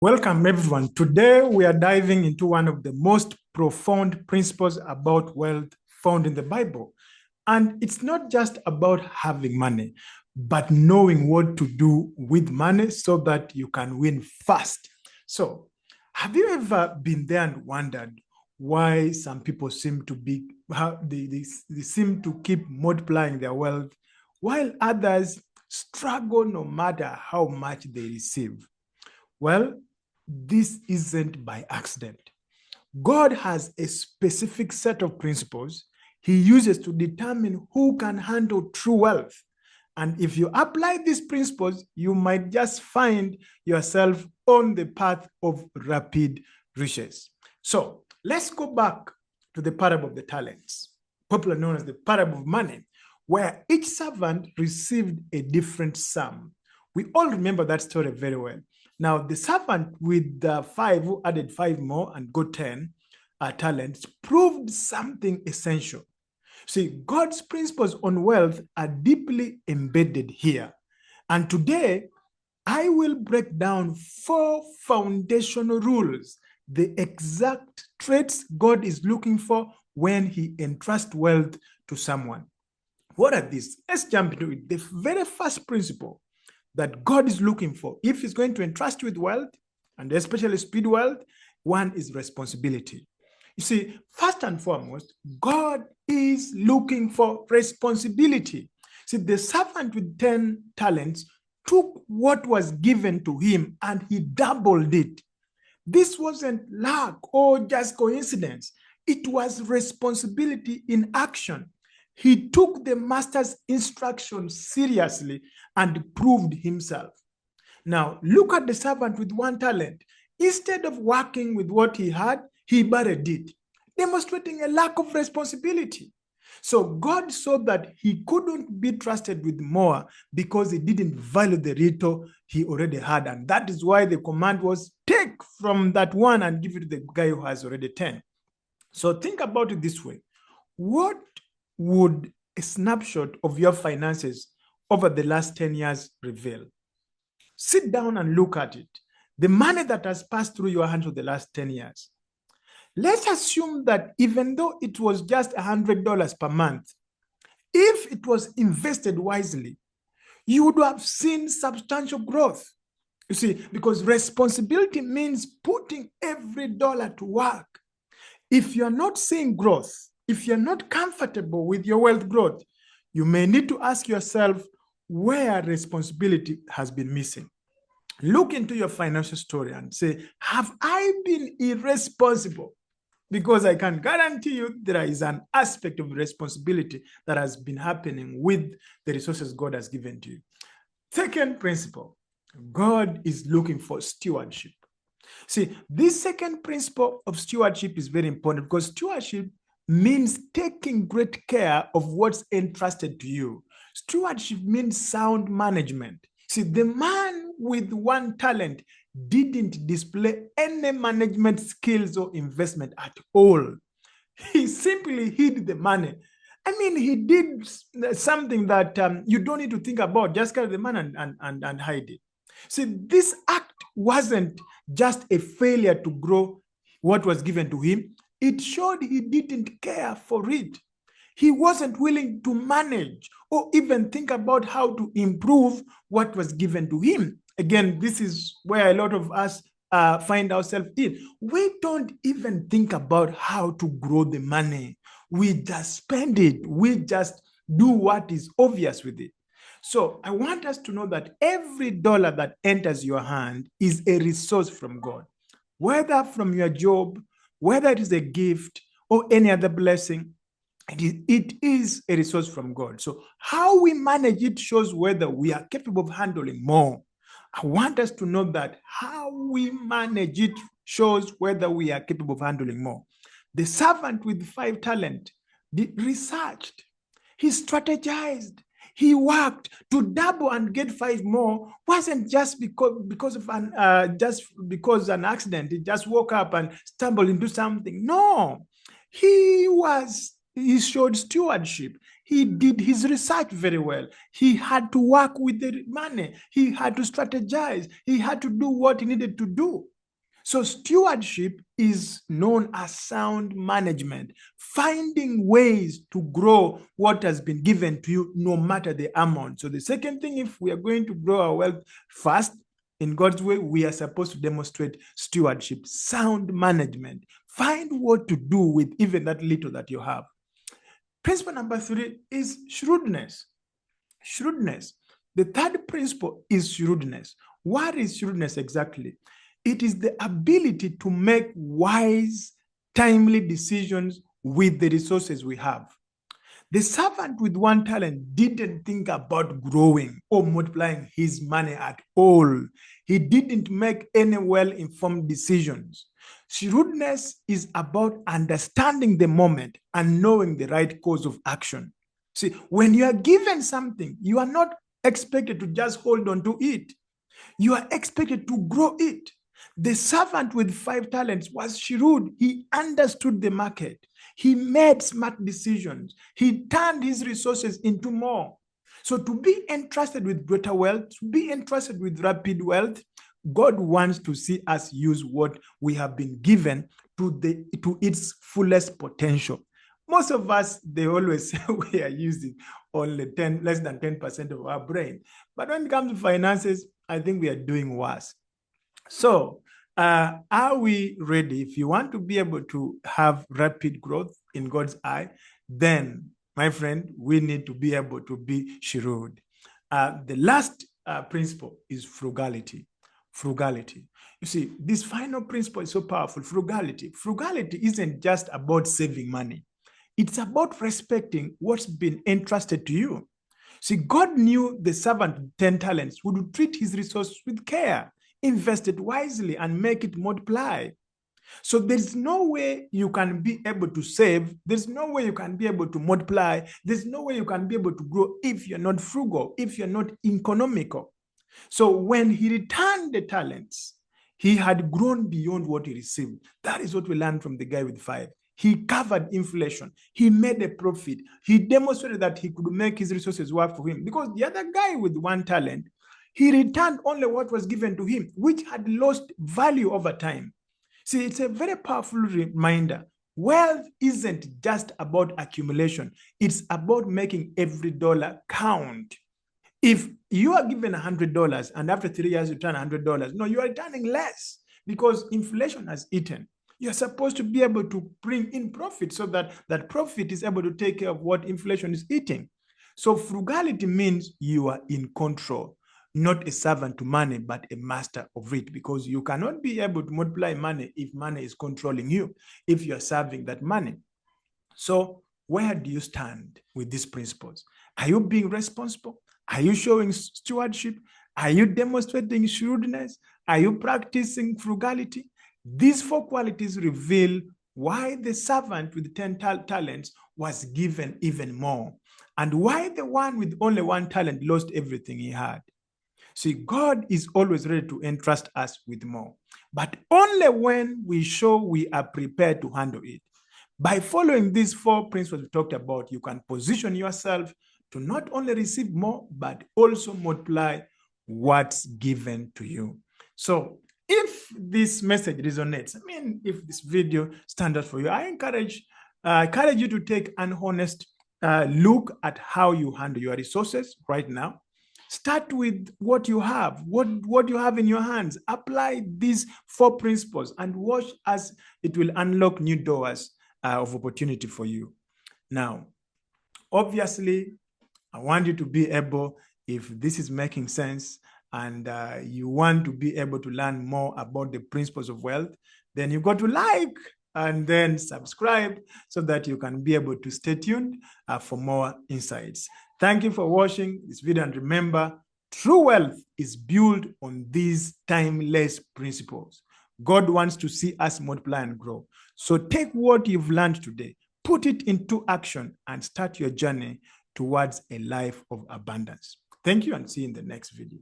Welcome, everyone. Today, we are diving into one of the most profound principles about wealth found in the Bible. And it's not just about having money, but knowing what to do with money so that you can win fast. So, have you ever been there and wondered why some people seem to be, how they seem to keep multiplying their wealth, while others struggle no matter how much they receive? Well, this isn't by accident. God has a specific set of principles he uses to determine who can handle true wealth. And if you apply these principles, you might just find yourself on the path of rapid riches. So let's go back to the parable of the talents, popularly known as the parable of money, where each servant received a different sum. We all remember that story very well. Now, the servant with the five who added five more and got 10 talents proved something essential. See, God's principles on wealth are deeply embedded here. And today, I will break down 4 foundational rules, the exact traits God is looking for when he entrusts wealth to someone. What are these? Let's jump into it. The very first principle that God is looking for, if he's going to entrust you with wealth, and especially speed wealth, one is responsibility. You see, first and foremost, God is looking for responsibility. See, the servant with 10 talents took what was given to him and he doubled it. This wasn't luck or just coincidence. It was responsibility in action. He took the master's instructions seriously and proved himself. Now, look at the servant with 1 talent. Instead of working with what he had, he buried it, demonstrating a lack of responsibility. So God saw that he couldn't be trusted with more because he didn't value the little he already had. And that is why the command was take from that one and give it to the guy who has already 10. So think about it this way. What would a snapshot of your finances over the last 10 years reveal? Sit down and look at it. The money that has passed through your hands for the last 10 years. Let's assume that even though it was just $100 per month, if it was invested wisely, you would have seen substantial growth. You see, because responsibility means putting every dollar to work. If you're not seeing growth, if you're not comfortable with your wealth growth, you may need to ask yourself where responsibility has been missing. Look into your financial story and say, have I been irresponsible? Because I can guarantee you there is an aspect of responsibility that has been happening with the resources God has given to you. Second principle, God is looking for stewardship. See, this second principle of stewardship is very important because stewardship means taking great care of what's entrusted to you. Stewardship means sound management. See, the man with 1 talent didn't display any management skills or investment at all. He simply hid the money. I mean, he did something that you don't need to think about. Just carry the money and hide it. See, this act wasn't just a failure to grow what was given to him. It showed he didn't care for it. He wasn't willing to manage or even think about how to improve what was given to him. Again, this is where a lot of us find ourselves in. We don't even think about how to grow the money. We just spend it. We just do what is obvious with it. So I want us to know that every dollar that enters your hand is a resource from God, whether from your job, whether it is a gift or any other blessing. It is a resource from God. So how we manage it shows whether we are capable of handling more. I want us to know that how we manage it shows whether we are capable of handling more. The servant with 5 talents researched, he strategized, he worked to double and get 5 more. Wasn't just because of an accident. He just woke up and stumbled into something. No, he showed stewardship. He did his research very well. He had to work with the money. He had to strategize. He had to do what he needed to do. So stewardship is known as sound management, finding ways to grow what has been given to you, no matter the amount. So the second thing, if we are going to grow our wealth fast in God's way, we are supposed to demonstrate stewardship, sound management. Find what to do with even that little that you have. Principle number 3 is shrewdness. Shrewdness. The third principle is shrewdness. What is shrewdness exactly? It is the ability to make wise, timely decisions with the resources we have. The servant with 1 talent didn't think about growing or multiplying his money at all. He didn't make any well-informed decisions. Shrewdness is about understanding the moment and knowing the right course of action. See, when you are given something, you are not expected to just hold on to it. You are expected to grow it. The servant with 5 talents was shrewd. He understood the market. He made smart decisions. He turned his resources into more. So to be entrusted with greater wealth, to be entrusted with rapid wealth, God wants to see us use what we have been given to its fullest potential. Most of us, they always say we are using only less than 10% of our brain. But when it comes to finances, I think we are doing worse. So are we ready? If you want to be able to have rapid growth in God's eye, then, my friend, we need to be able to be shrewd. The last principle is frugality. Frugality. You see, this final principle is so powerful. Frugality. Frugality isn't just about saving money. It's about respecting what's been entrusted to you. See, God knew the servant with 10 talents would treat his resources with care, invest it wisely, and make it multiply. So there's no way you can be able to save. There's no way you can be able to multiply. There's no way you can be able to grow if you're not frugal, if you're not economical. So when he returned the talents, he had grown beyond what he received. That is what we learned from the guy with 5. He covered inflation. He made a profit. He demonstrated that he could make his resources work for him, because the other guy with 1 talent, he returned only what was given to him, which had lost value over time. See, it's a very powerful reminder. Wealth isn't just about accumulation. It's about making every dollar count. If you are given $100 and after 3 years you turn $100, no, you are returning less because inflation has eaten. You're supposed to be able to bring in profit so that that profit is able to take care of what inflation is eating. So frugality means you are in control, not a servant to money, but a master of it, because you cannot be able to multiply money if money is controlling you, if you're serving that money. So where do you stand with these principles? Are you being responsible? Are you showing stewardship? Are you demonstrating shrewdness? Are you practicing frugality? These 4 qualities reveal why the servant with 10 talents was given even more, and why the one with only 1 talent lost everything he had. See, God is always ready to entrust us with more, but only when we show we are prepared to handle it. By following these 4 principles we talked about, you can position yourself to not only receive more, but also multiply what's given to you. So if this message resonates, if this video stands out for you, I encourage you to take an honest look at how you handle your resources right now. Start with what you have, what you have in your hands. Apply these 4 principles and watch as it will unlock new doors of opportunity for you. Now, obviously, I want you to be able, if this is making sense and you want to be able to learn more about the principles of wealth, then you've got to like and then subscribe so that you can be able to stay tuned for more insights. Thank you for watching this video, and remember, true wealth is built on these timeless principles. God wants to see us multiply and grow. So take what you've learned today, put it into action, and start your journey towards a life of abundance. Thank you, and see you in the next video.